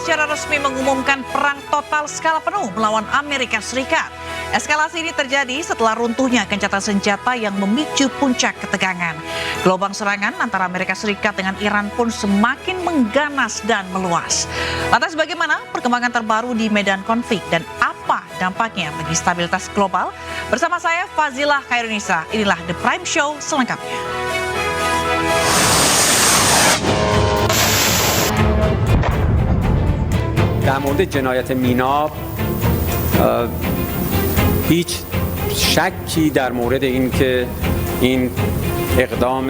secara resmi mengumumkan perang total skala penuh melawan Amerika Serikat. Eskalasi ini terjadi setelah runtuhnya gencatan senjata yang memicu puncak ketegangan. Gelombang serangan antara Amerika Serikat dengan Iran pun semakin mengganas dan meluas. Lantas bagaimana perkembangan terbaru di medan konflik dan apa dampaknya bagi stabilitas global? Bersama saya Fazilah Khairunisa, inilah The Prime Show selengkapnya. در مورد جنایت میناب هیچ شکی در مورد اینکه این اقدام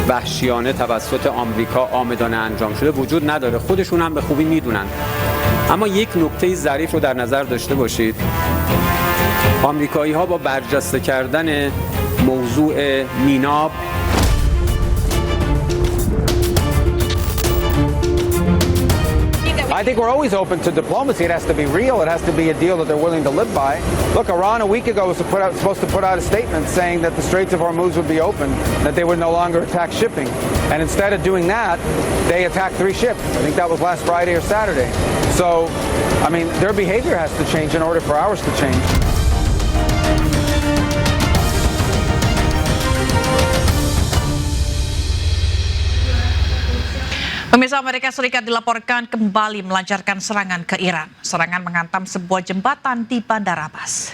وحشیانه توسط آمریکا عامدانه انجام شده وجود نداره. خودشون هم به خوبی میدونن. اما یک نکته ظریف رو در نظر داشته باشید. آمریکایی‌ها با برجسته کردن موضوع میناب I think we're always open to diplomacy. It has to be real. It has to be a deal that they're willing to live by. Look, Iran a week ago was supposed to put out a statement saying that the Straits of Hormuz would be open, that they would no longer attack shipping. And instead of doing that, they attacked 3 ships. I think that was last Friday or Saturday. So, I mean, their behavior has to change in order for ours to change. Pemirsa, Amerika Serikat dilaporkan kembali melancarkan serangan ke Iran. Serangan menghantam sebuah jembatan di Bandar Abbas.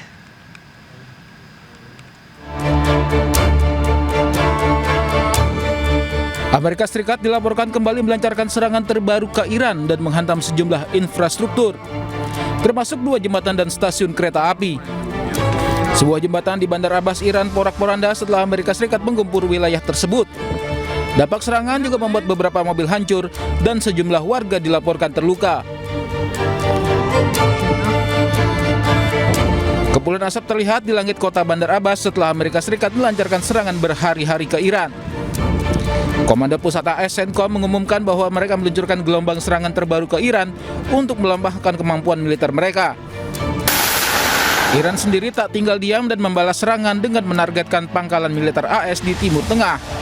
Amerika Serikat dilaporkan kembali melancarkan serangan terbaru ke Iran dan menghantam sejumlah infrastruktur, termasuk 2 jembatan dan stasiun kereta api. Sebuah jembatan di Bandar Abbas, Iran, porak-poranda setelah Amerika Serikat menggempur wilayah tersebut. Dampak serangan juga membuat beberapa mobil hancur dan sejumlah warga dilaporkan terluka. Kepulan asap terlihat di langit kota Bandar Abbas setelah Amerika Serikat melancarkan serangan berhari-hari ke Iran. Komander Pusat AS CENTCOM mengumumkan bahwa mereka meluncurkan gelombang serangan terbaru ke Iran untuk melambahkan kemampuan militer mereka. Iran sendiri tak tinggal diam dan membalas serangan dengan menargetkan pangkalan militer AS di Timur Tengah.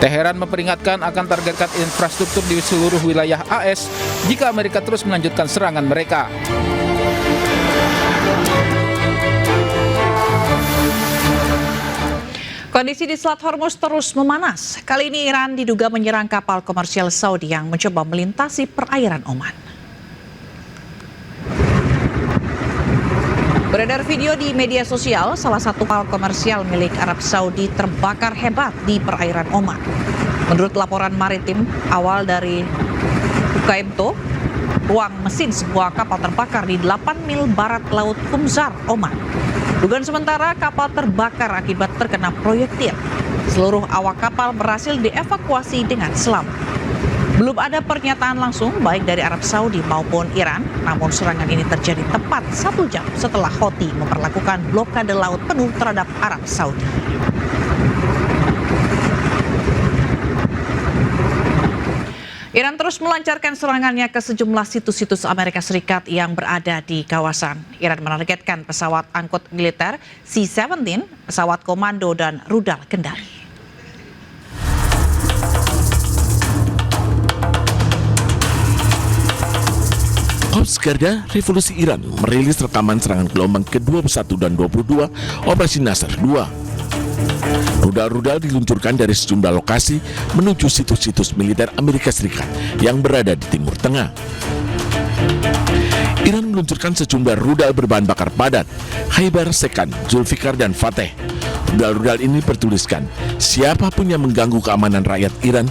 Teheran memperingatkan akan targetkan infrastruktur di seluruh wilayah AS jika Amerika terus melanjutkan serangan mereka. Kondisi di Selat Hormuz terus memanas. Kali ini Iran diduga menyerang kapal komersial Saudi yang mencoba melintasi perairan Oman. Beredar video di media sosial, salah satu kapal komersial milik Arab Saudi terbakar hebat di perairan Oman. Menurut laporan maritim awal dari UKMTO, ruang mesin sebuah kapal terbakar di 8 mil barat laut Khumzar, Oman. Dugaan sementara kapal terbakar akibat terkena proyektil. Seluruh awak kapal berhasil dievakuasi dengan selamat. Belum ada pernyataan langsung baik dari Arab Saudi maupun Iran, namun serangan ini terjadi tepat 1 jam setelah Houthi memperlakukan blokade laut penuh terhadap Arab Saudi. Iran terus melancarkan serangannya ke sejumlah situs-situs Amerika Serikat yang berada di kawasan. Iran menargetkan pesawat angkut militer C-17, pesawat komando dan rudal kendali. Korps Garda Revolusi Iran merilis rekaman serangan gelombang ke-21 dan 22 Operasi Nasr 2. Rudal-rudal diluncurkan dari sejumlah lokasi menuju situs-situs militer Amerika Serikat yang berada di Timur Tengah. Iran meluncurkan sejumlah rudal berbahan bakar padat, Khaibar, Sekan, Zulfikar, dan Fateh. Rudal-rudal ini bertuliskan, siapapun yang mengganggu keamanan rakyat Iran,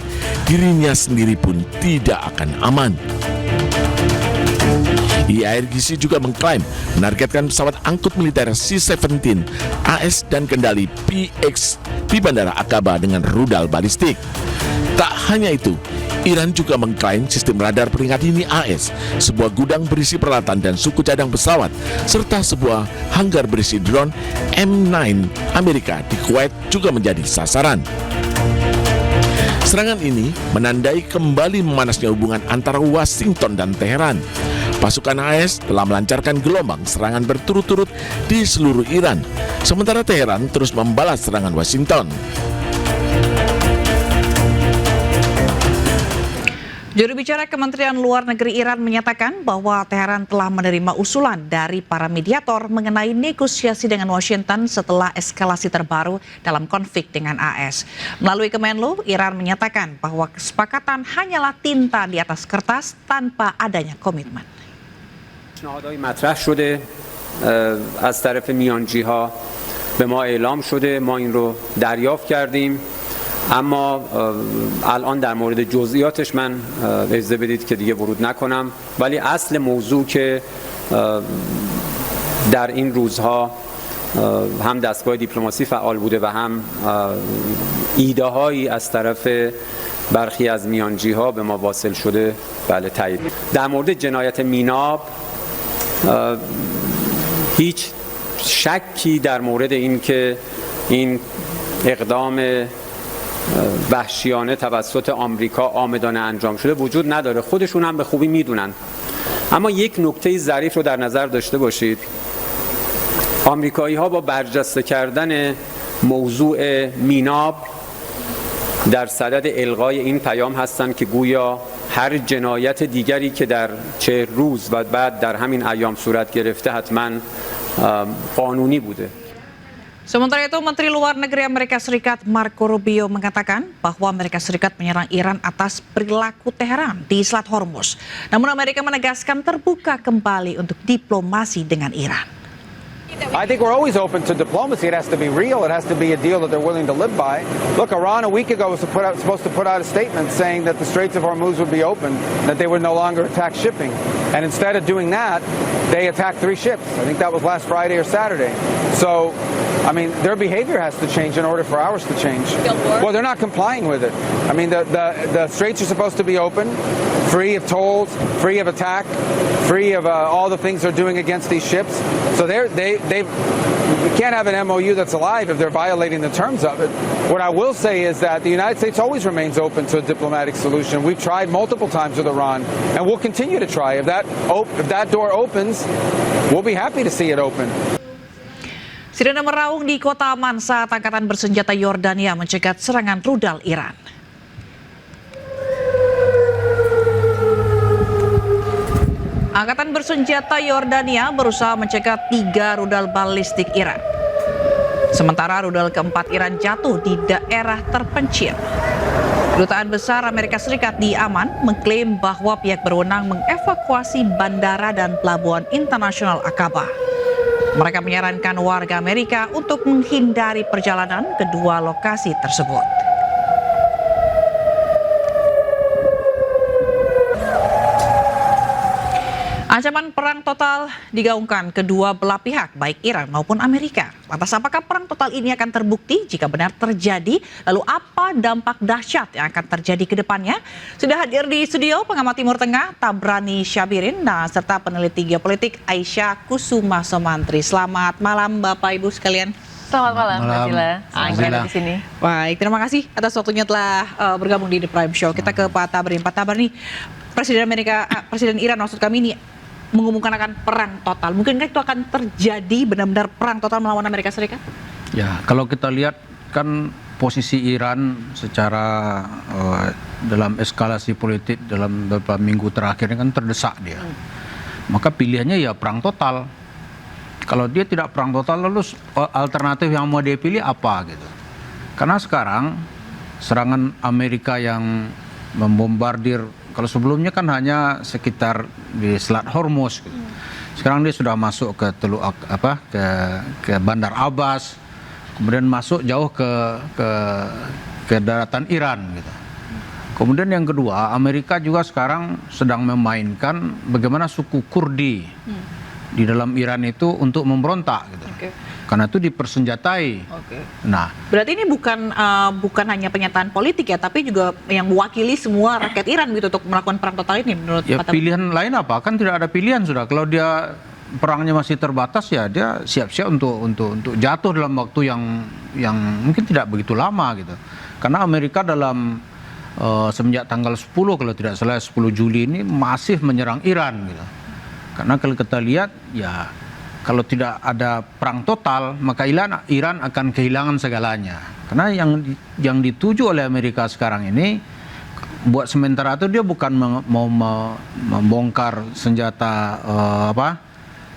dirinya sendiri pun tidak akan aman. IRGC juga mengklaim menargetkan pesawat angkut militer C-17 AS dan kendali PX di Bandara Aqaba dengan rudal balistik. Tak hanya itu, Iran juga mengklaim sistem radar peringkat dini AS, sebuah gudang berisi peralatan dan suku cadang pesawat, serta sebuah hanggar berisi drone M9 Amerika di Kuwait juga menjadi sasaran. Serangan ini menandai kembali memanasnya hubungan antara Washington dan Teheran. Pasukan AS telah melancarkan gelombang serangan berturut-turut di seluruh Iran, sementara Teheran terus membalas serangan Washington. Juru bicara Kementerian Luar Negeri Iran menyatakan bahwa Teheran telah menerima usulan dari para mediator mengenai negosiasi dengan Washington setelah eskalasi terbaru dalam konflik dengan AS. Melalui Kemenlu, Iran menyatakan bahwa kesepakatan hanyalah tinta di atas kertas tanpa adanya komitmen. پیشنهادهای مطرح شده از طرف میانجی‌ها به ما اعلام شده، ما این رو دریافت کردیم، اما الان در مورد جزئیاتش من اجازه بدید که دیگه ورود نکنم، ولی اصل موضوع که در این روزها هم دستگاه دیپلماسی فعال بوده و هم ایده هایی از طرف برخی از میانجی‌ها به ما واصل شده، بله تایید. در مورد جنایت میناب هیچ شکی در مورد این که این اقدام وحشیانه توسط آمریکا عامدانه انجام شده وجود نداره، خودشون هم به خوبی میدونن. اما یک نکته ظریف رو در نظر داشته باشید، آمریکایی ها با برجسته کردن موضوع میناب در صدد الغای این پیام هستند که گویا هر جنایت دیگری که در 40 روز و بعد در همین ایام صورت گرفته حتما قانونی بوده. Sementara itu, Menteri Luar Negeri Amerika Serikat Marco Rubio mengatakan bahwa Amerika Serikat menyerang Iran atas perilaku Teheran di Selat Hormuz. Namun Amerika menegaskan terbuka kembali untuk diplomasi dengan Iran. I think we're always open to diplomacy. It has to be real. It has to be a deal that they're willing to live by. Look, Iran a week ago was supposed to put out a statement saying that the Straits of Hormuz would be open, that they would no longer attack shipping. And instead of doing that, they attacked 3 ships. I think that was last Friday or Saturday. So, I mean, their behavior has to change in order for ours to change. Well, they're not complying with it. I mean, the straits are supposed to be open, free of tolls, free of attack, free of all the things they're doing against these ships. So we can't have an MOU that's alive if they're violating the terms of it. What I will say is that the United States always remains open to a diplomatic solution. We've tried multiple times with Iran, and we'll continue to try. If that door opens, we'll be happy to see it open. Sirena meraung di kota Amman saat angkatan bersenjata Yordania mencegat serangan rudal Iran. Angkatan bersenjata Yordania berusaha mencegat 3 rudal balistik Iran. Sementara rudal keempat Iran jatuh di daerah terpencil. Kedutaan Besar Amerika Serikat di Amman mengklaim bahwa pihak berwenang mengevakuasi bandara dan pelabuhan internasional Aqaba. Mereka menyarankan warga Amerika untuk menghindari perjalanan ke 2 lokasi tersebut. Ancaman perang total digaungkan kedua belah pihak, baik Iran maupun Amerika. Lantas apakah perang total ini akan terbukti jika benar terjadi? Lalu apa dampak dahsyat yang akan terjadi ke depannya? Sudah hadir di studio pengamat Timur Tengah Tabrani Syabirin dan serta peneliti geopolitik Aisyah Kusuma Somantri. Selamat malam Bapak Ibu sekalian. Selamat malam, Mbak Zila. Senang di sini. Baik, terima kasih atas waktunya telah bergabung di The Prime Show. Kita ke Pak Tabrin. Pak Tabrin, Presiden Iran maksud kami ini mengumumkan akan perang total. Mungkinkah itu akan terjadi benar-benar perang total melawan Amerika Serikat? Ya, kalau kita lihat kan posisi Iran secara dalam eskalasi politik dalam beberapa minggu terakhir ini kan terdesak dia. Maka pilihannya ya perang total. Kalau dia tidak perang total, lalu alternatif yang mau dia pilih apa gitu. Karena sekarang serangan Amerika yang membombardir, kalau sebelumnya kan hanya sekitar di Selat Hormuz gitu. Sekarang dia sudah masuk ke ke Bandar Abbas, kemudian masuk jauh ke daratan Iran gitu. Kemudian yang kedua, Amerika juga sekarang sedang memainkan bagaimana suku Kurdi di dalam Iran itu untuk memberontak gitu. Karena itu dipersenjatai. Nah, berarti ini bukan hanya pernyataan politik ya, tapi juga yang mewakili semua rakyat Iran gitu untuk melakukan perang total ini menurut ya, Pak pilihan lain apa? Kan tidak ada pilihan sudah. Kalau dia perangnya masih terbatas ya dia siap-siap untuk jatuh dalam waktu yang mungkin tidak begitu lama gitu. Karena Amerika dalam semenjak tanggal 10 kalau tidak salah 10 Juli ini masih menyerang Iran gitu. Karena kalau kita lihat ya kalau tidak ada perang total, maka Iran akan kehilangan segalanya. Karena yang dituju oleh Amerika sekarang ini, buat sementara itu dia bukan mau membongkar senjata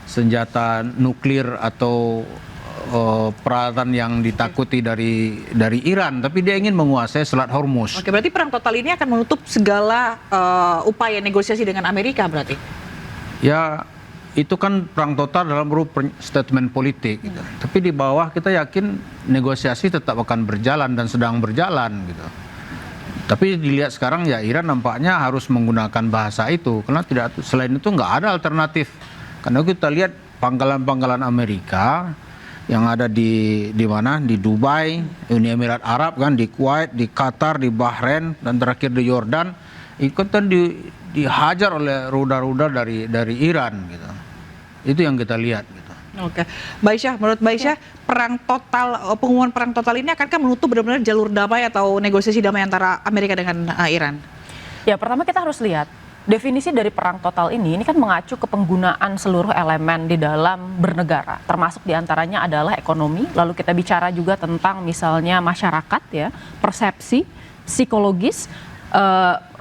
senjata nuklir atau peralatan yang ditakuti dari Iran, tapi dia ingin menguasai Selat Hormuz. Oke, berarti perang total ini akan menutup segala upaya negosiasi dengan Amerika berarti? Ya, itu kan perang total dalam berupa statement politik gitu. Tapi di bawah kita yakin negosiasi tetap akan berjalan dan sedang berjalan gitu. Tapi dilihat sekarang ya Iran nampaknya harus menggunakan bahasa itu karena selain itu nggak ada alternatif. Karena kita lihat pangkalan-pangkalan Amerika yang ada di mana, di Dubai, Uni Emirat Arab kan, di Kuwait, di Qatar, di Bahrain, dan terakhir di Yordan, ikutan dihajar oleh rudal-rudal dari Iran gitu. Itu yang kita lihat gitu. Oke, Baisyah, menurut Baisyah, pengumuman perang total ini akankah menutup benar-benar jalur damai atau negosiasi damai antara Amerika dengan Iran? Ya, pertama kita harus lihat definisi dari perang total ini kan mengacu ke penggunaan seluruh elemen di dalam bernegara, termasuk diantaranya adalah ekonomi, lalu kita bicara juga tentang misalnya masyarakat ya, persepsi, psikologis,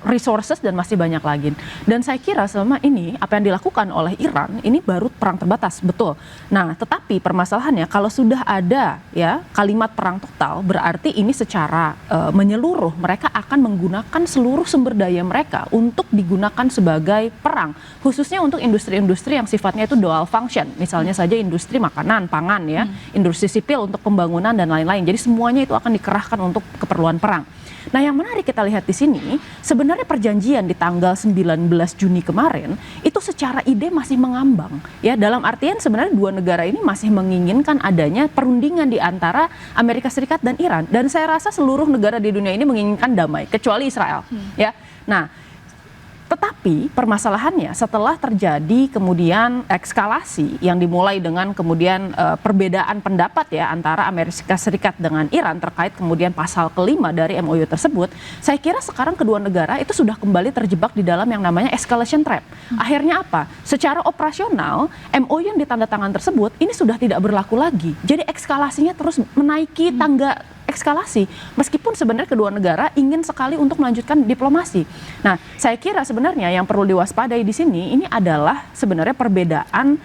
resources, dan masih banyak lagi. Dan saya kira selama ini apa yang dilakukan oleh Iran ini baru perang terbatas, betul. Nah, tetapi permasalahannya kalau sudah ada ya kalimat perang total, berarti ini secara menyeluruh mereka akan menggunakan seluruh sumber daya mereka untuk digunakan sebagai perang, khususnya untuk industri-industri yang sifatnya itu dual function, misalnya saja industri makanan, pangan ya, industri sipil untuk pembangunan dan lain-lain. Jadi semuanya itu akan dikerahkan untuk keperluan perang. Nah, yang menarik kita lihat di sini, sebenarnya perjanjian di tanggal 19 Juni kemarin itu secara ide masih mengambang. Ya, dalam artian sebenarnya dua negara ini masih menginginkan adanya perundingan di antara Amerika Serikat dan Iran. Dan saya rasa seluruh negara di dunia ini menginginkan damai, kecuali Israel. Ya, nah. Tetapi permasalahannya setelah terjadi kemudian ekskalasi yang dimulai dengan kemudian perbedaan pendapat ya antara Amerika Serikat dengan Iran terkait kemudian pasal kelima dari MOU tersebut, saya kira sekarang kedua negara itu sudah kembali terjebak di dalam yang namanya escalation trap. Akhirnya apa? Secara operasional MOU yang ditandatangan tersebut ini sudah tidak berlaku lagi. Jadi eskalasinya terus menaiki tangga eskalasi, meskipun sebenarnya kedua negara ingin sekali untuk melanjutkan diplomasi. Nah, saya kira sebenarnya yang perlu diwaspadai di sini ini adalah sebenarnya perbedaan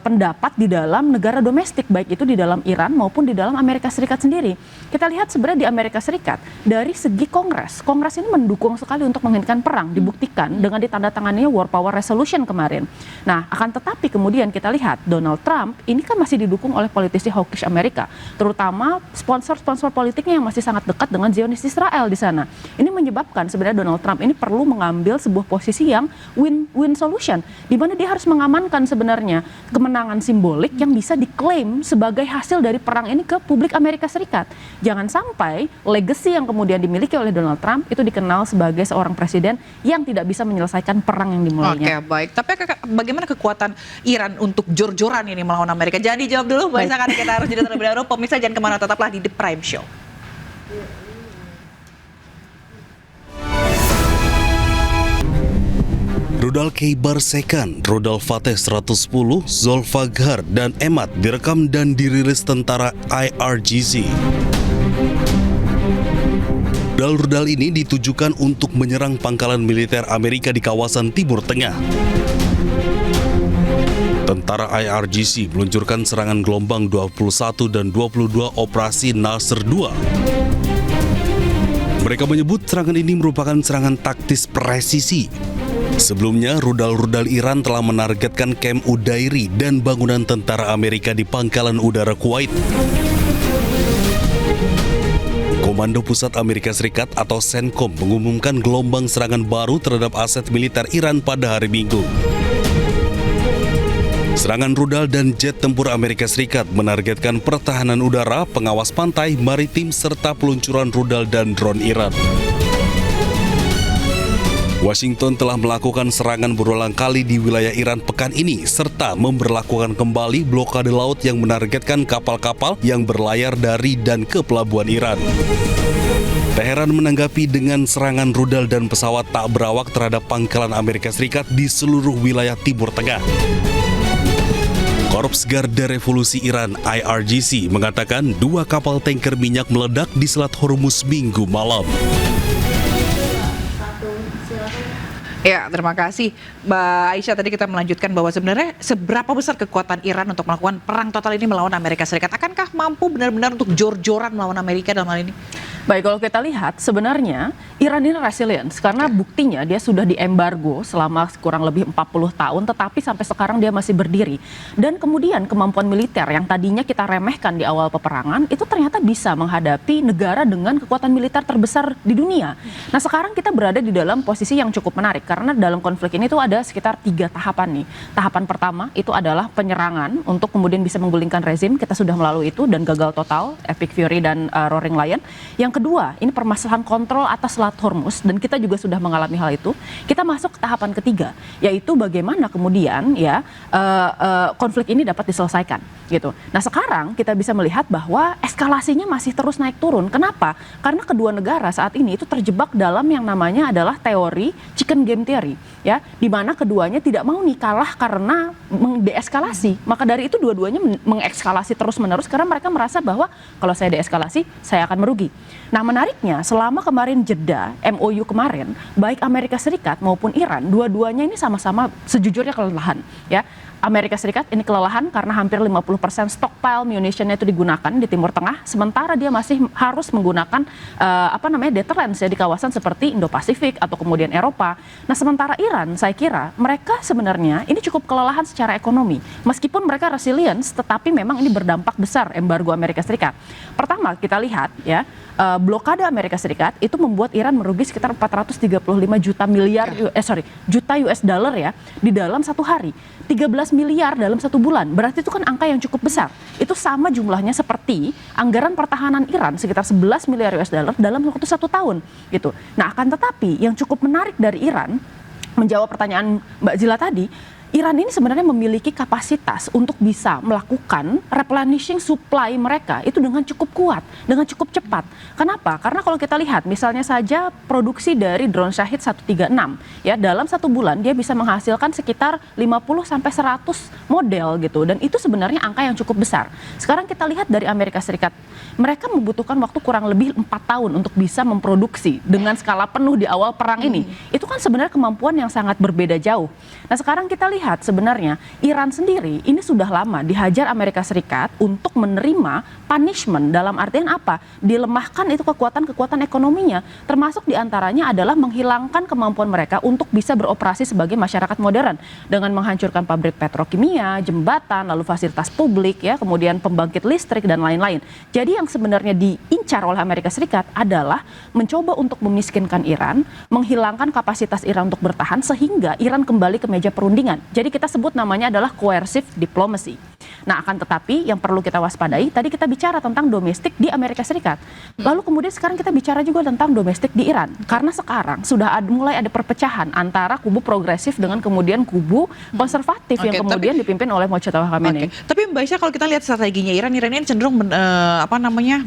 pendapat di dalam negara domestik, baik itu di dalam Iran maupun di dalam Amerika Serikat sendiri. Kita lihat sebenarnya di Amerika Serikat dari segi Kongres ini mendukung sekali untuk menghentikan perang, dibuktikan dengan ditandatangannya War Power Resolution kemarin. Nah, akan tetapi kemudian kita lihat Donald Trump ini kan masih didukung oleh politisi hawkish Amerika, terutama sponsor-sponsor politiknya yang masih sangat dekat dengan Zionis Israel di sana. Ini menyebabkan sebenarnya Donald Trump ini perlu mengambil sebuah posisi yang win-win solution, di mana dia harus mengamankan sebenarnya kemenangan simbolik yang bisa diklaim sebagai hasil dari perang ini ke publik Amerika Serikat. Jangan sampai legacy yang kemudian dimiliki oleh Donald Trump itu dikenal sebagai seorang presiden yang tidak bisa menyelesaikan perang yang dimulainya. Oke, baik. Tapi bagaimana kekuatan Iran untuk jor-joran ini melawan Amerika? Jangan dijawab dulu, Baisyah, karena kita harus jeda terlebih dahulu. Pemirsa jangan kemana, tetaplah di The Prime Show. Rudal Kheibar Second, Rudal Fateh 110, Zulfaghar, dan Emad direkam dan dirilis tentara IRGC. Rudal-rudal ini ditujukan untuk menyerang pangkalan militer Amerika di kawasan Timur Tengah. Tentara IRGC meluncurkan serangan gelombang 21 dan 22 Operasi Nasr II. Mereka menyebut serangan ini merupakan serangan taktis presisi. Sebelumnya, rudal-rudal Iran telah menargetkan kamp Udairi dan bangunan tentara Amerika di Pangkalan Udara Kuwait. Komando Pusat Amerika Serikat atau CENTCOM mengumumkan gelombang serangan baru terhadap aset militer Iran pada hari Minggu. Serangan rudal dan jet tempur Amerika Serikat menargetkan pertahanan udara, pengawas pantai, maritim, serta peluncuran rudal dan drone Iran. Washington telah melakukan serangan berulang kali di wilayah Iran pekan ini, serta memberlakukan kembali blokade laut yang menargetkan kapal-kapal yang berlayar dari dan ke pelabuhan Iran. Teheran menanggapi dengan serangan rudal dan pesawat tak berawak terhadap pangkalan Amerika Serikat di seluruh wilayah Timur Tengah. Korps Garda Revolusi Iran IRGC mengatakan 2 kapal tanker minyak meledak di Selat Hormuz Minggu malam. Ya, terima kasih Mbak Aisyah. Tadi kita melanjutkan bahwa sebenarnya seberapa besar kekuatan Iran untuk melakukan perang total ini melawan Amerika Serikat? Akankah mampu benar-benar untuk jor-joran melawan Amerika dalam hal ini? Baik, kalau kita lihat sebenarnya Iran ini resilience karena buktinya dia sudah diembargo selama kurang lebih 40 tahun tetapi sampai sekarang dia masih berdiri. Dan kemudian kemampuan militer yang tadinya kita remehkan di awal peperangan itu ternyata bisa menghadapi negara dengan kekuatan militer terbesar di dunia. Nah, sekarang kita berada di dalam posisi yang cukup menarik karena dalam konflik ini tuh ada sekitar 3 tahapan nih. Tahapan pertama itu adalah penyerangan untuk kemudian bisa menggulingkan rezim. Kita sudah melalui itu dan gagal total, Epic Fury dan Roaring Lion. Yang kedua, ini permasalahan kontrol atas Selat Hormuz dan kita juga sudah mengalami hal itu. Kita masuk ke tahapan ketiga, yaitu bagaimana kemudian ya konflik ini dapat diselesaikan gitu. Nah, sekarang kita bisa melihat bahwa eskalasinya masih terus naik turun. Kenapa? Karena kedua negara saat ini itu terjebak dalam yang namanya adalah teori chicken game theory, ya, di mana keduanya tidak mau nih kalah karena deeskalasi. Maka dari itu dua-duanya mengekskalasi terus-menerus karena mereka merasa bahwa kalau saya deeskalasi, saya akan merugi. Nah, menariknya selama kemarin jeda MOU kemarin, baik Amerika Serikat maupun Iran, dua-duanya ini sama-sama sejujurnya kelelahan, ya. Amerika Serikat ini kelelahan karena hampir 50% stockpile munitionnya itu digunakan di Timur Tengah, sementara dia masih harus menggunakan deterrence ya di kawasan seperti Indo-Pasifik atau kemudian Eropa. Nah, sementara Iran, saya kira mereka sebenarnya ini cukup kelelahan secara ekonomi. Meskipun mereka resilience, tetapi memang ini berdampak besar embargo Amerika Serikat. Pertama, kita lihat ya, blokade Amerika Serikat itu membuat Iran merugi sekitar 435 juta US dollar ya di dalam satu hari. 13 miliar dalam satu bulan. Berarti itu kan angka yang cukup besar. Itu sama jumlahnya seperti anggaran pertahanan Iran sekitar 11 miliar US dollar dalam waktu 1 tahun gitu. Nah, akan tetapi yang cukup menarik dari Iran, menjawab pertanyaan Mbak Zila tadi, Iran ini sebenarnya memiliki kapasitas untuk bisa melakukan replenishing supply mereka itu dengan cukup kuat, dengan cukup cepat. Kenapa? Karena kalau kita lihat misalnya saja produksi dari drone Shahid 136 ya dalam 1 bulan dia bisa menghasilkan sekitar 50 sampai 100 model gitu dan itu sebenarnya angka yang cukup besar. Sekarang kita lihat dari Amerika Serikat, mereka membutuhkan waktu kurang lebih 4 tahun untuk bisa memproduksi dengan skala penuh di awal perang ini. Itu kan sebenarnya kemampuan yang sangat berbeda jauh. Nah, sekarang kita lihat sebenarnya Iran sendiri ini sudah lama dihajar Amerika Serikat untuk menerima punishment dalam artian apa? Dilemahkan itu kekuatan-kekuatan ekonominya, termasuk diantaranya adalah menghilangkan kemampuan mereka untuk bisa beroperasi sebagai masyarakat modern dengan menghancurkan pabrik petrokimia, jembatan, lalu fasilitas publik ya, kemudian pembangkit listrik dan lain-lain. Jadi yang sebenarnya diincar oleh Amerika Serikat adalah mencoba untuk memiskinkan Iran, menghilangkan kapasitas Iran untuk bertahan sehingga Iran kembali ke meja perundingan. Jadi kita sebut namanya adalah coercive diplomacy. Nah, akan tetapi yang perlu kita waspadai, tadi kita bicara tentang domestik di Amerika Serikat. Lalu kemudian sekarang kita bicara juga tentang domestik di Iran. Karena sekarang sudah mulai ada perpecahan antara kubu progresif dengan kemudian kubu konservatif yang kemudian dipimpin oleh Mojtaba Khamenei. Tapi Mbak Aisyah, kalau kita lihat strateginya Iran ini cenderung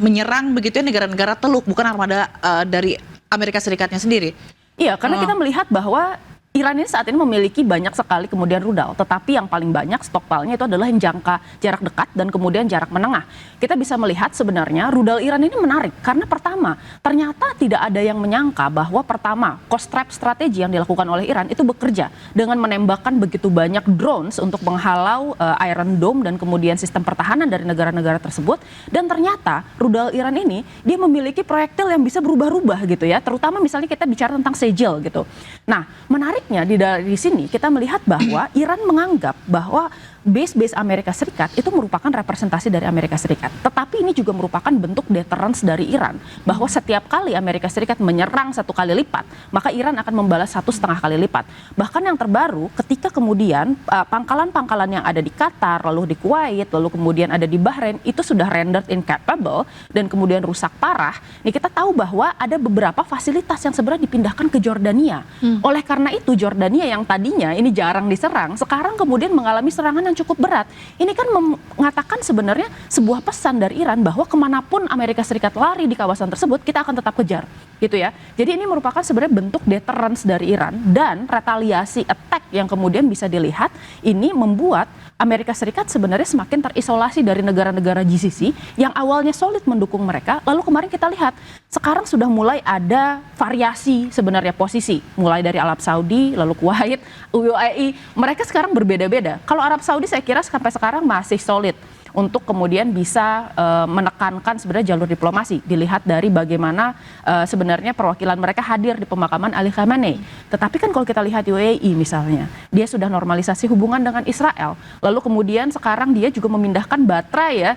menyerang begitu ya negara-negara teluk, bukan armada dari Amerika Serikatnya sendiri. Iya, karena kita melihat bahwa Iran ini saat ini memiliki banyak sekali kemudian rudal, tetapi yang paling banyak stokpilnya itu adalah yang jangka jarak dekat dan kemudian jarak menengah. Kita bisa melihat sebenarnya rudal Iran ini menarik karena pertama, ternyata tidak ada yang menyangka bahwa pertama, cost trap strategi yang dilakukan oleh Iran itu bekerja dengan menembakkan begitu banyak drones untuk menghalau Iron Dome dan kemudian sistem pertahanan dari negara-negara tersebut. Dan ternyata rudal Iran ini dia memiliki proyektil yang bisa berubah-ubah gitu ya, terutama misalnya kita bicara tentang Sejil gitu. Nah, menarik di sini kita melihat bahwa Iran menganggap bahwa base-base Amerika Serikat itu merupakan representasi dari Amerika Serikat. Tetapi ini juga merupakan bentuk deterrence dari Iran. Bahwa setiap kali Amerika Serikat menyerang 1 kali lipat, maka Iran akan membalas 1,5 kali lipat. Bahkan yang terbaru ketika kemudian pangkalan-pangkalan yang ada di Qatar, lalu di Kuwait, lalu kemudian ada di Bahrain, itu sudah rendered incapable dan kemudian rusak parah. Nih kita tahu bahwa ada beberapa fasilitas yang sebenarnya dipindahkan ke Jordania. Oleh karena itu Jordania yang tadinya ini jarang diserang, sekarang kemudian mengalami serangan yang cukup berat. Ini kan mengatakan sebenarnya sebuah pesan dari Iran bahwa kemanapun Amerika Serikat lari di kawasan tersebut, kita akan tetap kejar, gitu ya. Jadi ini merupakan sebenarnya bentuk deterrence dari Iran dan retaliasi attack yang kemudian bisa dilihat ini membuat Amerika Serikat sebenarnya semakin terisolasi dari negara-negara GCC yang awalnya solid mendukung mereka. Lalu kemarin kita lihat sekarang sudah mulai ada variasi sebenarnya posisi, mulai dari Arab Saudi, lalu Kuwait, UAE, mereka sekarang berbeda-beda. Kalau Arab Saudi saya kira sampai sekarang masih solid untuk kemudian bisa menekankan sebenarnya jalur diplomasi, dilihat dari bagaimana sebenarnya perwakilan mereka hadir di pemakaman Ali Khamenei. Tetapi kan kalau kita lihat UAE misalnya, dia sudah normalisasi hubungan dengan Israel, lalu kemudian sekarang dia juga memindahkan baterai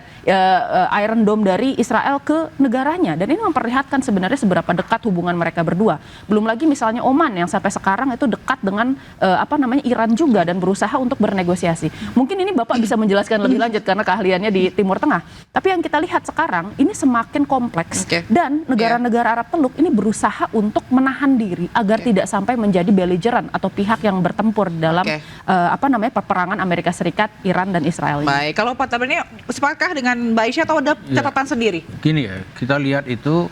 Iron Dome dari Israel ke negaranya, dan ini memperlihatkan sebenarnya seberapa dekat hubungan mereka berdua. Belum lagi misalnya Oman yang sampai sekarang itu dekat dengan Iran juga dan berusaha untuk bernegosiasi. Mungkin ini Bapak bisa menjelaskan lebih lanjut karena keahliannya di Timur Tengah. Tapi yang kita lihat sekarang ini semakin kompleks, dan negara-negara Arab Teluk ini berusaha untuk menahan diri agar tidak sampai menjadi belligerent atau pihak yang bertempur dalam peperangan Amerika Serikat, Iran dan Israel ini. Baik, kalau Pak Tabrani sepakat dengan Mbak Aisyah atau ada catatan sendiri? Gini ya, kita lihat itu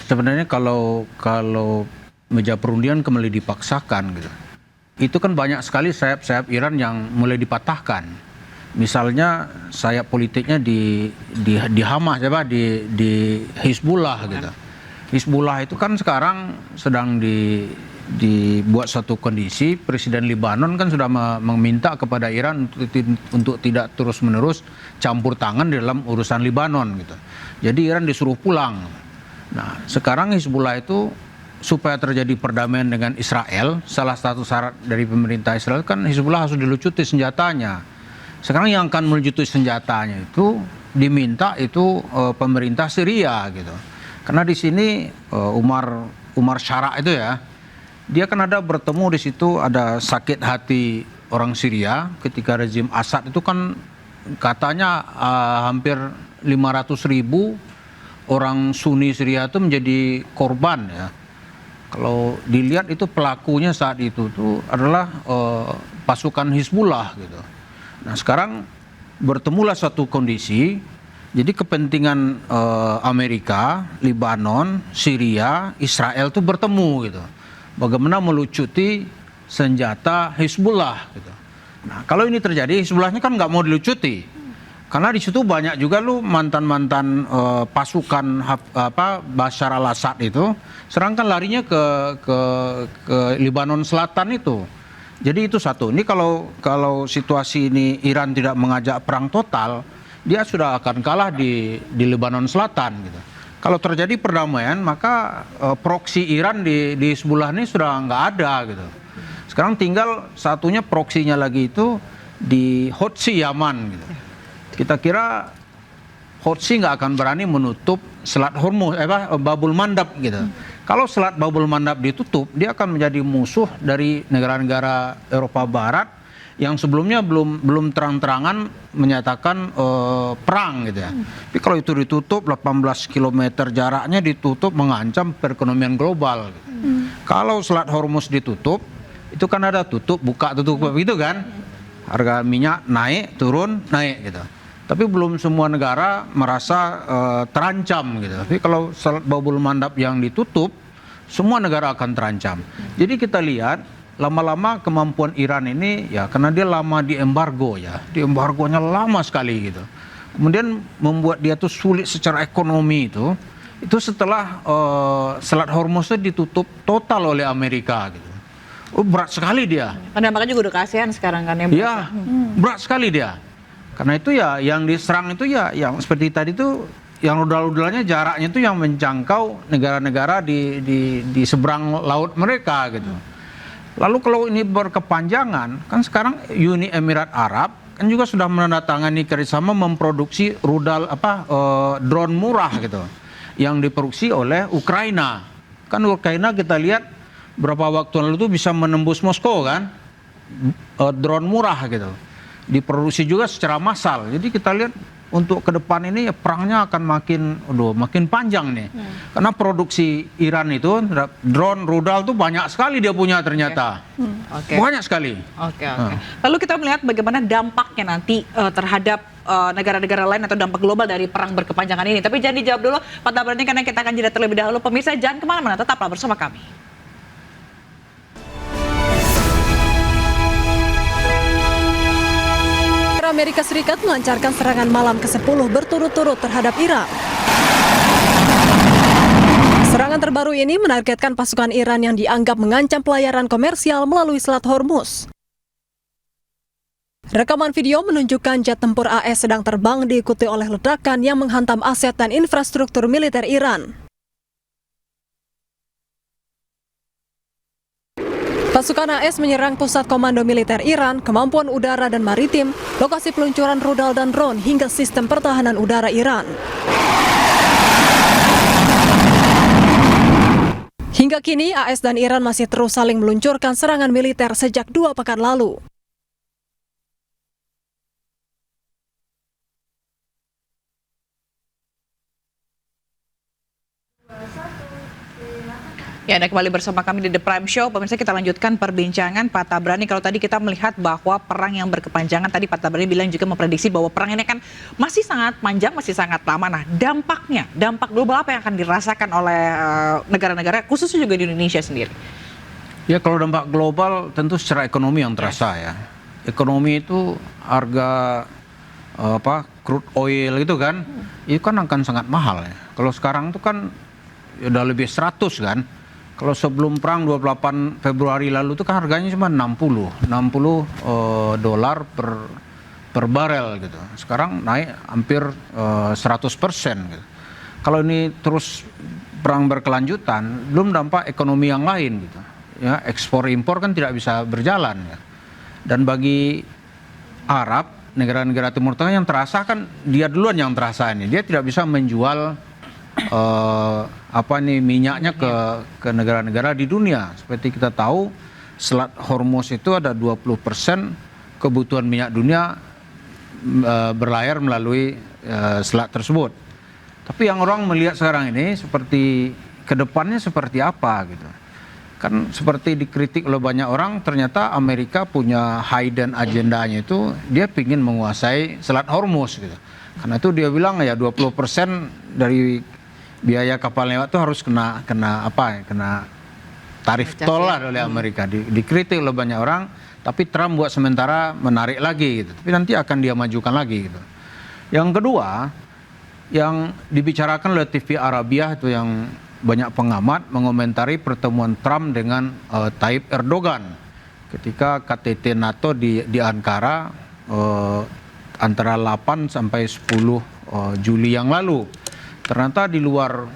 sebenarnya kalau meja perundingan kembali dipaksakan gitu, itu kan banyak sekali sayap-sayap Iran yang mulai dipatahkan. Misalnya sayap politiknya di Hamas, di Hizbullah gitu. Hizbullah itu kan sekarang sedang dibuat satu kondisi. Presiden Lebanon kan sudah meminta kepada Iran untuk tidak terus-menerus campur tangan dalam urusan Lebanon gitu. Jadi Iran disuruh pulang. Nah, sekarang Hizbullah itu supaya terjadi perdamaian dengan Israel, salah satu syarat dari pemerintah Israel kan Hizbullah harus dilucuti senjatanya. Sekarang yang akan melucuti senjatanya itu diminta itu pemerintah Syria gitu. Karena di sini Umar Syara itu ya, dia kan ada bertemu di situ, ada sakit hati orang Syria ketika rezim Assad itu kan katanya hampir 500.000 orang Sunni Syria itu menjadi korban ya. Kalau dilihat itu pelakunya saat itu tuh adalah pasukan Hizbullah gitu. Nah sekarang bertemulah suatu kondisi, jadi kepentingan Amerika, Lebanon, Syria, Israel itu bertemu gitu. Bagaimana melucuti senjata Hizbullah gitu. Nah kalau ini terjadi, Hizbullahnya kan nggak mau dilucuti, karena di situ banyak juga mantan-mantan pasukan Bashar al-Assad itu, serangkan larinya ke Lebanon Selatan itu. Jadi itu satu. Ini kalau situasi ini Iran tidak mengajak perang total, dia sudah akan kalah di Lebanon Selatan gitu. Kalau terjadi perdamaian, maka proksi Iran di Hizbullah ini sudah nggak ada gitu. Sekarang tinggal satunya proksinya lagi itu di Houthi Yaman gitu. Kita kira Houthi nggak akan berani menutup Selat Hormuz, Babul Mandab gitu. Kalau Selat Babul Mandab ditutup, dia akan menjadi musuh dari negara-negara Eropa Barat yang sebelumnya belum terang-terangan menyatakan perang gitu ya. Tapi kalau itu ditutup, 18 km jaraknya ditutup, mengancam perekonomian global gitu. Kalau Selat Hormuz ditutup, itu kan ada tutup, buka, tutup begitu kan. Harga minyak naik, turun, naik gitu. Tapi belum semua negara merasa terancam gitu. Tapi kalau Selat Babul Mandab yang ditutup, semua negara akan terancam. Jadi kita lihat lama-lama kemampuan Iran ini ya, karena dia lama di embargo ya, di embargonya lama sekali gitu. Kemudian membuat dia tuh sulit secara ekonomi itu setelah Selat Hormuz ditutup total oleh Amerika gitu. Berat sekali dia. Karena makanya juga udah ke ASEAN sekarang kan ya. Iya, berat sekali dia. Karena itu ya yang diserang itu ya yang seperti tadi itu yang rudal-rudalnya jaraknya itu yang menjangkau negara-negara di seberang laut mereka gitu. Lalu kalau ini berkepanjangan, kan sekarang Uni Emirat Arab kan juga sudah menandatangani kerjasama memproduksi rudal drone murah gitu yang diproduksi oleh Ukraina. Kan Ukraina kita lihat berapa waktu lalu itu bisa menembus Moskow kan, drone murah gitu. Diproduksi juga secara massal. Jadi kita lihat untuk ke depan ini ya perangnya akan makin panjang nih. Karena produksi Iran itu drone rudal tuh banyak sekali dia punya ternyata. Banyak sekali. Lalu kita melihat bagaimana dampaknya nanti terhadap negara-negara lain atau dampak global dari perang berkepanjangan ini. Tapi jangan dijawab dulu Pak Tabrani karena kita akan jeda terlebih dahulu. Pemirsa jangan kemana-mana, tetaplah bersama kami. Amerika Serikat melancarkan serangan malam ke-10 berturut-turut terhadap Irak. terbaru ini menargetkan pasukan Iran yang dianggap mengancam pelayaran komersial melalui Selat Hormuz. Rekaman video menunjukkan jet tempur AS sedang terbang diikuti oleh ledakan yang menghantam aset dan infrastruktur militer Iran. Pasukan AS menyerang pusat komando militer Iran, kemampuan udara dan maritim, lokasi peluncuran rudal dan drone hingga sistem pertahanan udara Iran. Hingga kini, AS dan Iran masih terus saling meluncurkan serangan militer sejak 2 pekan lalu. Ya, Anda kembali bersama kami di The Prime Show. Pemirsa, kita lanjutkan perbincangan Pak Tabrani. Kalau tadi kita melihat bahwa perang yang berkepanjangan, tadi Pak Tabrani bilang juga memprediksi bahwa perang ini kan masih sangat panjang, masih sangat lama. Nah, dampak global apa yang akan dirasakan oleh negara-negara, khususnya juga di Indonesia sendiri? Ya, kalau dampak global tentu secara ekonomi yang terasa ya. Ekonomi itu harga crude oil itu kan, itu kan akan sangat mahal ya. Kalau sekarang itu kan udah lebih 100 kan. Kalau sebelum perang 28 Februari lalu itu kan harganya cuma 60 dolar per barel gitu. Sekarang naik hampir 100% gitu. Kalau ini terus perang berkelanjutan, belum dampak ekonomi yang lain gitu. Ya, ekspor impor kan tidak bisa berjalan ya. Dan bagi Arab, negara-negara Timur Tengah yang terasa kan dia duluan yang terasa ini. Dia tidak bisa menjual minyaknya ke negara-negara di dunia. Seperti kita tahu, Selat Hormuz itu ada 20% kebutuhan minyak dunia berlayar melalui selat tersebut. Tapi yang orang melihat sekarang ini seperti kedepannya seperti apa gitu. Kan seperti dikritik oleh banyak orang, ternyata Amerika punya hidden agendanya itu dia ingin menguasai Selat Hormuz gitu. Karena itu dia bilang ya 20% dari biaya kapal lewat itu harus kena tarif tol lah oleh Amerika. Dikritik oleh banyak orang, tapi Trump buat sementara menarik lagi gitu. Tapi nanti akan dia majukan lagi gitu. Yang kedua, yang dibicarakan oleh TV Arabia itu yang banyak pengamat mengomentari pertemuan Trump dengan Tayyip Erdogan ketika KTT NATO di Ankara antara 8 sampai 10 Juli yang lalu. Ternyata di luar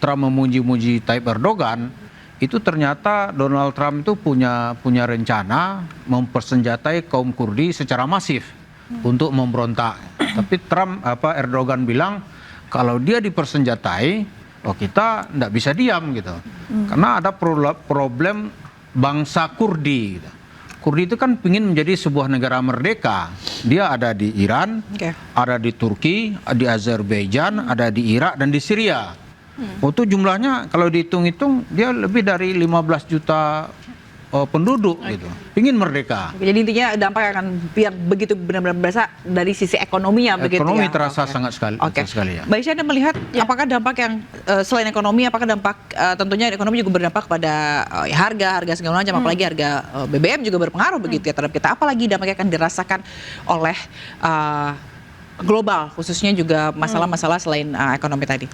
Trump memuji-muji Tayyip Erdogan, itu ternyata Donald Trump itu punya rencana mempersenjatai kaum Kurdi secara masif untuk memberontak. Tapi Erdogan bilang kalau dia dipersenjatai, kita tidak bisa diam gitu. Karena ada problem bangsa Kurdi gitu. Kurdi itu kan ingin menjadi sebuah negara merdeka. Dia ada di Iran, ada di Turki, di Azerbaijan, ada di Irak dan di Syria. Itu jumlahnya kalau dihitung-hitung dia lebih dari 15 juta penduduk gitu. Ingin merdeka. Jadi intinya dampak akan biar begitu benar-benar berasa dari sisi ekonominya begitu ya. Ekonomi terasa sangat sekali ya. Baik, saya melihat apakah dampak yang selain ekonomi, apakah dampak tentunya ekonomi juga berdampak pada harga segala macam, apalagi harga BBM juga berpengaruh begitu ya terhadap kita. Apalagi dampaknya akan dirasakan oleh global, khususnya juga masalah-masalah selain ekonomi tadi.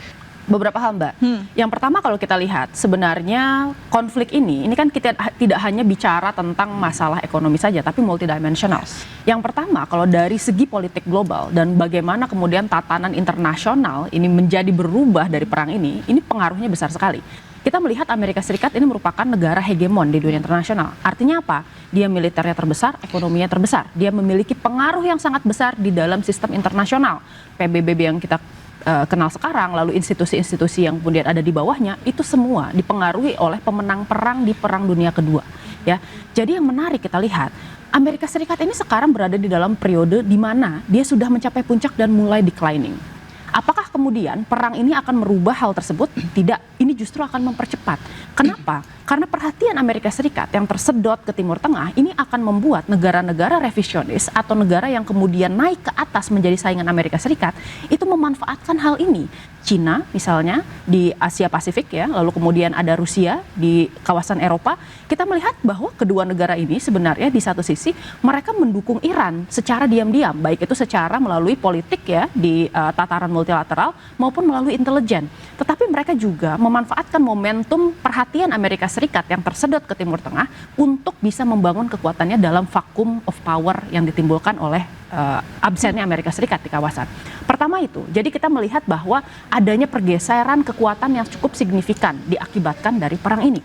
Beberapa hal, Mbak. Yang pertama kalau kita lihat sebenarnya konflik ini kan kita tidak hanya bicara tentang masalah ekonomi saja, tapi multidimensional. Yang pertama kalau dari segi politik global dan bagaimana kemudian tatanan internasional ini menjadi berubah dari perang ini pengaruhnya besar sekali. Kita melihat Amerika Serikat ini merupakan negara hegemon di dunia internasional. Artinya apa? Dia militernya terbesar, ekonominya terbesar. Dia memiliki pengaruh yang sangat besar di dalam sistem internasional. PBB yang kita kenal sekarang, lalu institusi-institusi yang kemudian ada di bawahnya, itu semua dipengaruhi oleh pemenang perang di Perang Dunia Kedua. Ya, jadi yang menarik kita lihat, Amerika Serikat ini sekarang berada di dalam periode di mana dia sudah mencapai puncak dan mulai declining. Apakah kemudian perang ini akan merubah hal tersebut? Tidak, ini justru akan mempercepat. Kenapa? Karena perhatian Amerika Serikat yang tersedot ke Timur Tengah ini akan membuat negara-negara revisionis atau negara yang kemudian naik ke atas menjadi saingan Amerika Serikat itu memanfaatkan hal ini. Cina misalnya di Asia Pasifik ya, lalu kemudian ada Rusia di kawasan Eropa. Kita melihat bahwa kedua negara ini sebenarnya di satu sisi mereka mendukung Iran secara diam-diam, baik itu secara melalui politik ya di tataran multilateral maupun melalui intelijen. Tetapi mereka juga memanfaatkan momentum perhatian Amerika Serikat yang tersedot ke Timur Tengah untuk bisa membangun kekuatannya dalam vacuum of power yang ditimbulkan oleh absennya Amerika Serikat di kawasan. Pertama itu, jadi kita melihat bahwa adanya pergeseran kekuatan yang cukup signifikan diakibatkan dari perang ini.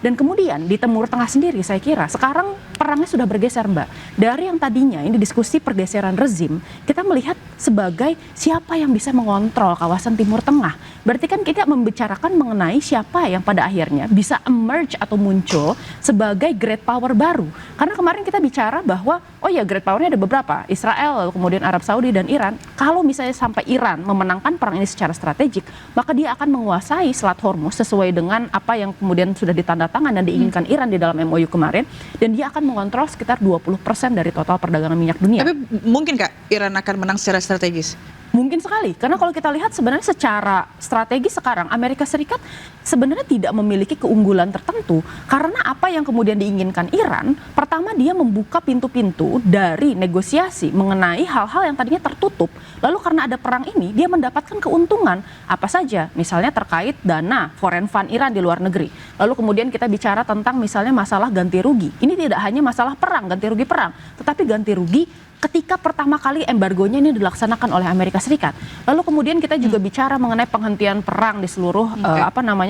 Dan kemudian di Timur Tengah sendiri saya kira sekarang perangnya sudah bergeser, Mbak. Dari yang tadinya ini diskusi pergeseran rezim, kita melihat sebagai siapa yang bisa mengontrol kawasan Timur Tengah. Berarti kan kita membicarakan mengenai siapa yang pada akhirnya bisa emerge atau muncul sebagai great power baru. Karena kemarin kita bicara bahwa oh ya great powernya ada beberapa, Israel, lalu kemudian Arab Saudi dan Iran. Kalau misalnya sampai Iran memenangkan perang ini secara strategik, maka dia akan menguasai Selat Hormuz sesuai dengan apa yang kemudian sudah ditandatangan dan diinginkan Iran di dalam MOU kemarin, dan dia akan mengontrol sekitar 20% dari total perdagangan minyak dunia. Tapi mungkin Kak Iran akan menang secara strategis? Mungkin sekali, karena kalau kita lihat sebenarnya secara strategi sekarang Amerika Serikat sebenarnya tidak memiliki keunggulan tertentu, karena apa yang kemudian diinginkan Iran, pertama dia membuka pintu-pintu dari negosiasi mengenai hal-hal yang tadinya tertutup, lalu karena ada perang ini dia mendapatkan keuntungan apa saja, misalnya terkait dana foreign fund Iran di luar negeri, lalu kemudian kita bicara tentang misalnya masalah ganti rugi, ini tidak hanya masalah perang, ganti rugi perang, tetapi ganti rugi ketika pertama kali embargonya ini dilaksanakan oleh Amerika Serikat. Lalu kemudian kita juga bicara mengenai penghentian perang di seluruh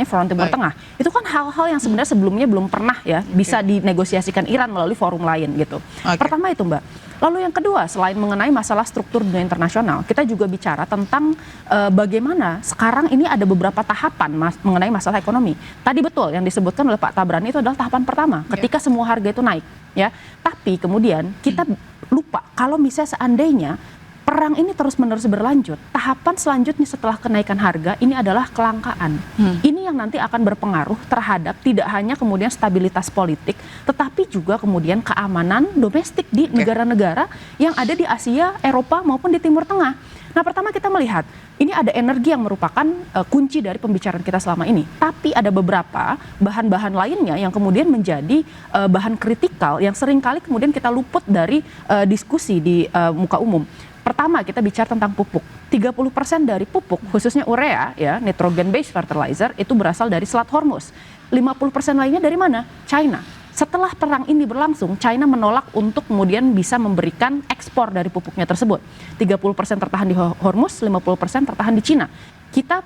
front Timur Tengah. Itu kan hal-hal yang sebenarnya sebelumnya belum pernah ya bisa dinegosiasikan Iran melalui forum lain gitu. Pertama itu, Mbak. Lalu yang kedua, selain mengenai masalah struktur dunia internasional, kita juga bicara tentang bagaimana sekarang ini ada beberapa tahapan mengenai masalah ekonomi. Tadi betul yang disebutkan oleh Pak Tabrani itu adalah tahapan pertama, ketika semua harga itu naik, ya. Tapi kemudian kita lupa kalau misalnya seandainya perang ini terus-menerus berlanjut, tahapan selanjutnya setelah kenaikan harga ini adalah kelangkaan. Ini yang nanti akan berpengaruh terhadap tidak hanya kemudian stabilitas politik, tetapi juga kemudian keamanan domestik di negara-negara yang ada di Asia, Eropa maupun di Timur Tengah. Nah, pertama kita melihat ini ada energi yang merupakan kunci dari pembicaraan kita selama ini. Tapi ada beberapa bahan-bahan lainnya yang kemudian menjadi bahan kritikal yang seringkali kemudian kita luput dari diskusi di muka umum. Pertama kita bicara tentang pupuk. 30% dari pupuk khususnya urea ya, nitrogen based fertilizer itu berasal dari Selat Hormuz. 50% lainnya dari mana? China. Setelah perang ini berlangsung, China menolak untuk kemudian bisa memberikan ekspor dari pupuknya tersebut. 30% tertahan di Hormuz, 50% tertahan di Cina. Kita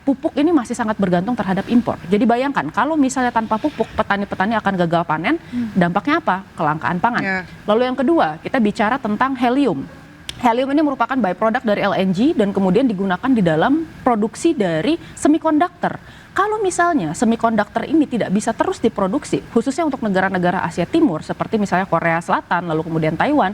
pupuk ini masih sangat bergantung terhadap impor. Jadi bayangkan kalau misalnya tanpa pupuk petani-petani akan gagal panen, dampaknya apa? Kelangkaan pangan. Lalu yang kedua, kita bicara tentang helium. Helium ini merupakan byproduct dari LNG dan kemudian digunakan di dalam produksi dari semikonduktor. Kalau misalnya semikonduktor ini tidak bisa terus diproduksi, khususnya untuk negara-negara Asia Timur seperti misalnya Korea Selatan, lalu kemudian Taiwan,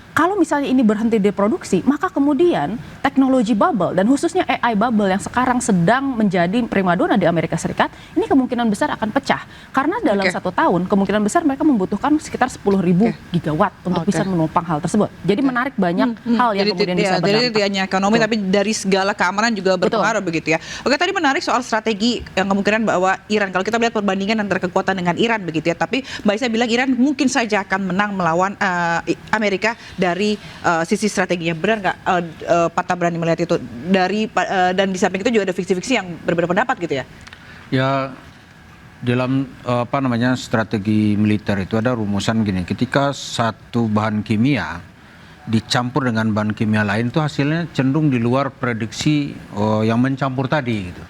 kalau misalnya ini berhenti diproduksi, maka kemudian teknologi bubble dan khususnya AI bubble yang sekarang sedang menjadi primadona di Amerika Serikat, ini kemungkinan besar akan pecah. Karena dalam 1 tahun, kemungkinan besar mereka membutuhkan sekitar 10.000 gigawatt untuk bisa menopang hal tersebut. Jadi menarik banyak hal yang kemudian bisa berdampak. Jadi tidak hanya ekonomi, tapi dari segala keamanan juga berpengaruh begitu ya. Oke, tadi menarik soal strategi yang kemungkinan bahwa Iran, kalau kita melihat perbandingan antara kekuatan dengan Iran begitu ya, tapi Mbak Isa bilang Iran mungkin saja akan menang melawan Amerika dari sisi strateginya. Benar nggak Pak Tabrani melihat itu? Dan di samping itu juga ada fiksi-fiksi yang berbeda pendapat gitu ya? Ya, dalam strategi militer itu ada rumusan gini, ketika satu bahan kimia dicampur dengan bahan kimia lain itu hasilnya cenderung di luar prediksi yang mencampur tadi gitu.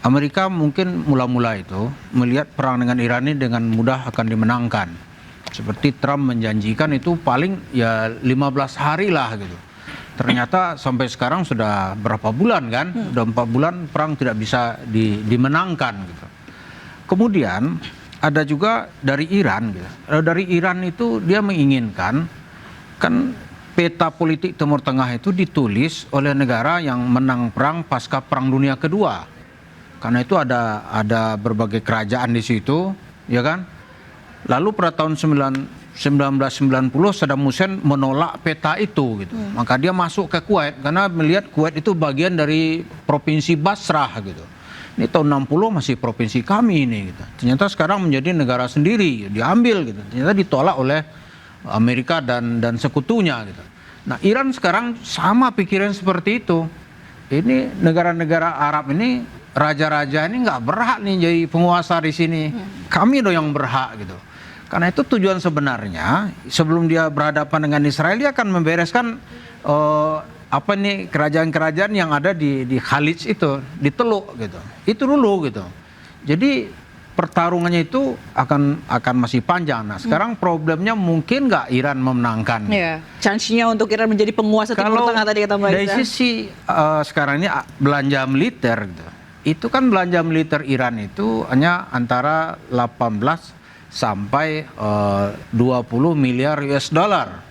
Amerika mungkin mula-mula itu melihat perang dengan Iran ini dengan mudah akan dimenangkan. Seperti Trump menjanjikan itu paling ya 15 hari lah gitu. Ternyata sampai sekarang sudah berapa bulan kan? Sudah 4 bulan perang tidak bisa dimenangkan gitu. Kemudian ada juga dari Iran gitu. Dari Iran itu dia menginginkan kan peta politik Timur Tengah itu ditulis oleh negara yang menang perang pasca Perang Dunia Kedua. Karena itu ada berbagai kerajaan di situ, ya kan? Lalu pada tahun 1990 Saddam Hussein menolak peta itu gitu. Maka dia masuk ke Kuwait karena melihat Kuwait itu bagian dari provinsi Basrah gitu. Ini tahun 60 masih provinsi kami ini gitu. Ternyata sekarang menjadi negara sendiri, diambil gitu. Ternyata ditolak oleh Amerika dan sekutunya gitu. Nah, Iran sekarang sama pikiran seperti itu. Ini negara-negara Arab ini raja-raja ini nggak berhak nih jadi penguasa di sini. Kami dong yang berhak gitu. Karena itu tujuan sebenarnya sebelum dia berhadapan dengan Israel, dia akan membereskan kerajaan-kerajaan yang ada di Khalij itu, di Teluk gitu. Itu dulu gitu. Jadi pertarungannya itu akan masih panjang. Nah, sekarang problemnya mungkin nggak Iran memenangkan. Ya, chance-nya untuk Iran menjadi penguasa Timur Tengah tadi kata Mbak dari Aisyah. sisi sekarang ini belanja militer gitu. Itu kan belanja militer Iran itu hanya antara 18 sampai 20 miliar US dollar.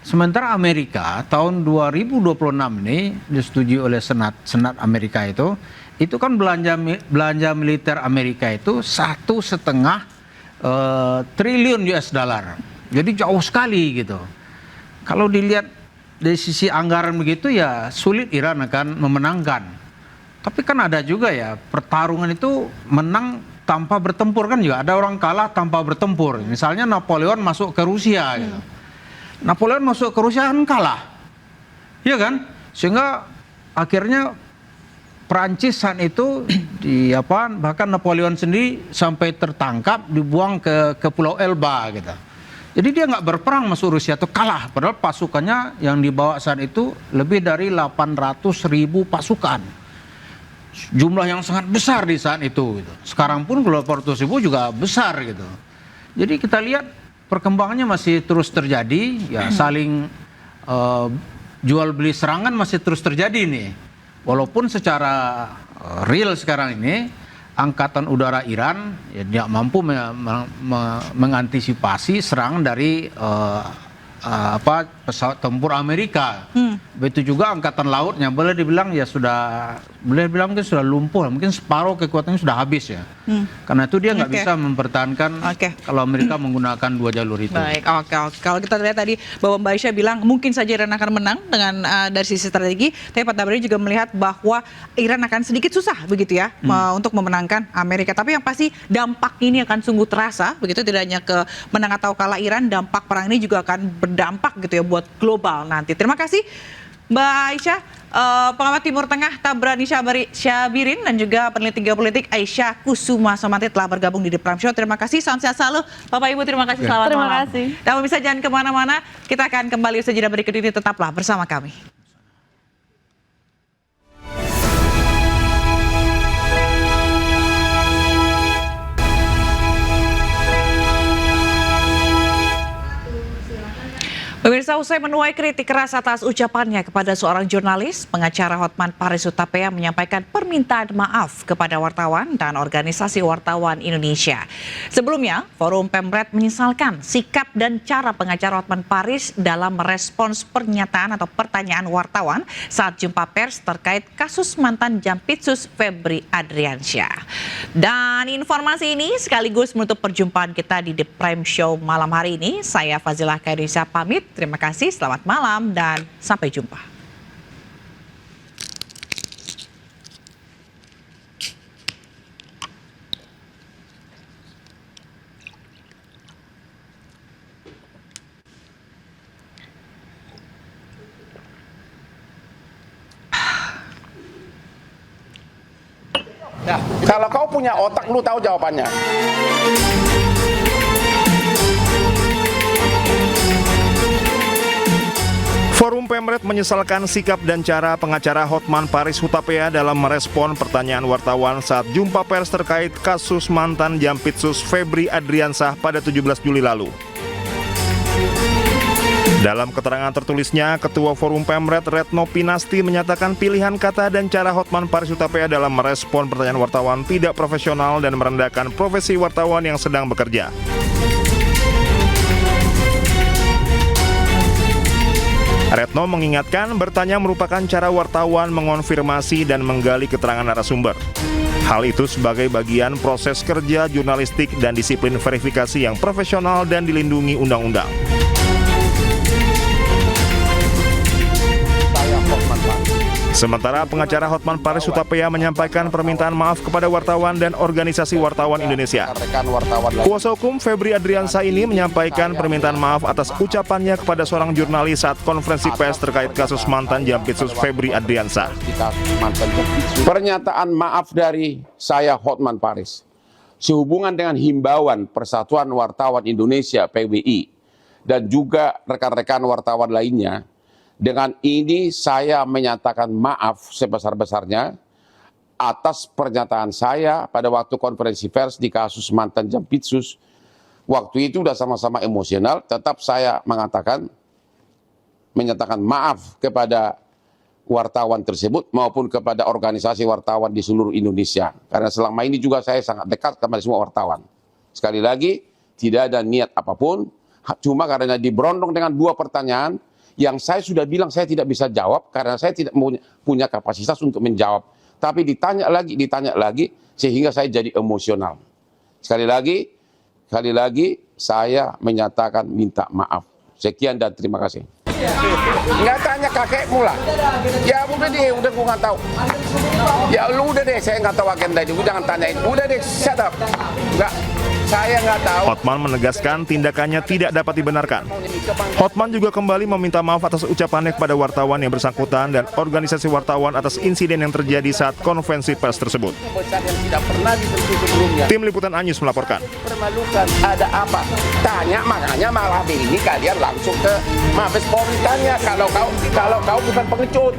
Sementara Amerika tahun 2026 ini disetujui oleh Senat Amerika itu kan belanja militer Amerika itu 1,5 triliun US dollar. Jadi jauh sekali gitu. Kalau dilihat dari sisi anggaran begitu ya sulit Iran akan memenangkan. Tapi kan ada juga ya pertarungan itu menang tanpa bertempur kan juga. Ada orang kalah tanpa bertempur. Misalnya Napoleon masuk ke Rusia gitu. Napoleon masuk ke Rusia kan kalah. Iya kan? Sehingga akhirnya Prancis saat itu bahkan Napoleon sendiri sampai tertangkap dibuang ke Pulau Elba gitu. Jadi dia nggak berperang masuk Rusia itu kalah. Padahal pasukannya yang dibawa saat itu lebih dari 800.000 pasukan. Jumlah yang sangat besar di saat itu gitu. Sekarang pun kalau 400.000 juga besar gitu. Jadi kita lihat perkembangannya masih terus terjadi ya, saling jual beli serangan masih terus terjadi nih. Walaupun secara real sekarang ini angkatan udara Iran ya tidak mampu mengantisipasi serangan dari pesawat tempur Amerika. Begitu juga angkatan lautnya boleh dibilang sudah lumpuh, mungkin separuh kekuatannya sudah habis ya. Karena itu dia nggak bisa mempertahankan kalau Amerika menggunakan 2 jalur itu. Baik, oke. Kalau kita lihat tadi bahwa Mbak Aisyah bilang mungkin saja Iran akan menang dengan dari sisi strategi, tapi Pak Tabari juga melihat bahwa Iran akan sedikit susah begitu ya untuk memenangkan Amerika. Tapi yang pasti dampak ini akan sungguh terasa begitu, tidak hanya ke menang atau kalah Iran, dampak perang ini juga akan berdampak gitu ya buat global nanti. Terima kasih Mbak Aisyah, pengamat Timur Tengah Tabrani Syabirin, dan juga peneliti geopolitik Aisyah Kusuma Somati telah bergabung di The Prime Show. Terima kasih, salam sehat selalu Bapak Ibu, terima kasih, selamat malam. Terima kasih. Dan pemirsa jangan kemana-mana, kita akan kembali usai jeda berikut ini, tetaplah bersama kami. Pemirsa, usai menuai kritik keras atas ucapannya kepada seorang jurnalis, pengacara Hotman Paris Hutapea menyampaikan permintaan maaf kepada wartawan dan organisasi wartawan Indonesia. Sebelumnya, Forum Pemret menyesalkan sikap dan cara pengacara Hotman Paris dalam merespons pernyataan atau pertanyaan wartawan saat jumpa pers terkait kasus mantan Jampitsus Febri Adriansyah. Dan informasi ini sekaligus menutup perjumpaan kita di The Prime Show malam hari ini. Saya Fazilah Khairisa pamit. Terima kasih, selamat malam, dan sampai jumpa. Nah, kalau kau punya otak, lu tahu jawabannya. Forum Pemret menyesalkan sikap dan cara pengacara Hotman Paris Hutapea dalam merespon pertanyaan wartawan saat jumpa pers terkait kasus mantan Jampitsus Febri Adriansyah pada 17 Juli lalu. Dalam keterangan tertulisnya, Ketua Forum Pemret Retno Pinasti menyatakan pilihan kata dan cara Hotman Paris Hutapea dalam merespon pertanyaan wartawan tidak profesional dan merendahkan profesi wartawan yang sedang bekerja. Retno mengingatkan bertanya merupakan cara wartawan mengonfirmasi dan menggali keterangan narasumber. Hal itu sebagai bagian proses kerja jurnalistik dan disiplin verifikasi yang profesional dan dilindungi undang-undang. Sementara pengacara Hotman Paris Hutapea menyampaikan permintaan maaf kepada wartawan dan organisasi wartawan Indonesia. Kuasa hukum Febri Adriansyah ini menyampaikan permintaan maaf atas ucapannya kepada seorang jurnalis saat konferensi pers terkait kasus mantan Jampitsus Febri Adriansyah. Pernyataan maaf dari saya Hotman Paris sehubungan dengan himbauan Persatuan Wartawan Indonesia PWI dan juga rekan-rekan wartawan lainnya. Dengan ini saya menyatakan maaf sebesar-besarnya atas pernyataan saya pada waktu konferensi pers di kasus mantan Jampitsus. Waktu itu sudah sama-sama emosional, tetap saya menyatakan maaf kepada wartawan tersebut maupun kepada organisasi wartawan di seluruh Indonesia. Karena selama ini juga saya sangat dekat kepada semua wartawan. Sekali lagi, tidak ada niat apapun, cuma karena diberondong dengan dua pertanyaan yang saya sudah bilang saya tidak bisa jawab karena saya tidak punya kapasitas untuk menjawab. Tapi ditanya lagi sehingga saya jadi emosional. Sekali lagi saya menyatakan minta maaf. Sekian dan terima kasih. Nggak tanya kakekmu lah. Ya udah deh, udah gue nggak tahu. Ya lu udah deh, saya nggak tahu agenda itu. Jangan tanyain. Udah deh, shut up. Nggak. Saya nggak tahu. Hotman menegaskan tindakannya tidak dapat dibenarkan. Hotman juga kembali meminta maaf atas ucapannya kepada wartawan yang bersangkutan dan organisasi wartawan atas insiden yang terjadi saat konferensi pers tersebut. Tim Liputan Anyus melaporkan. Ada apa? Tanya, makanya malah ini kalian langsung ke Mabes Polri tanya kalau kau bukan pengecut.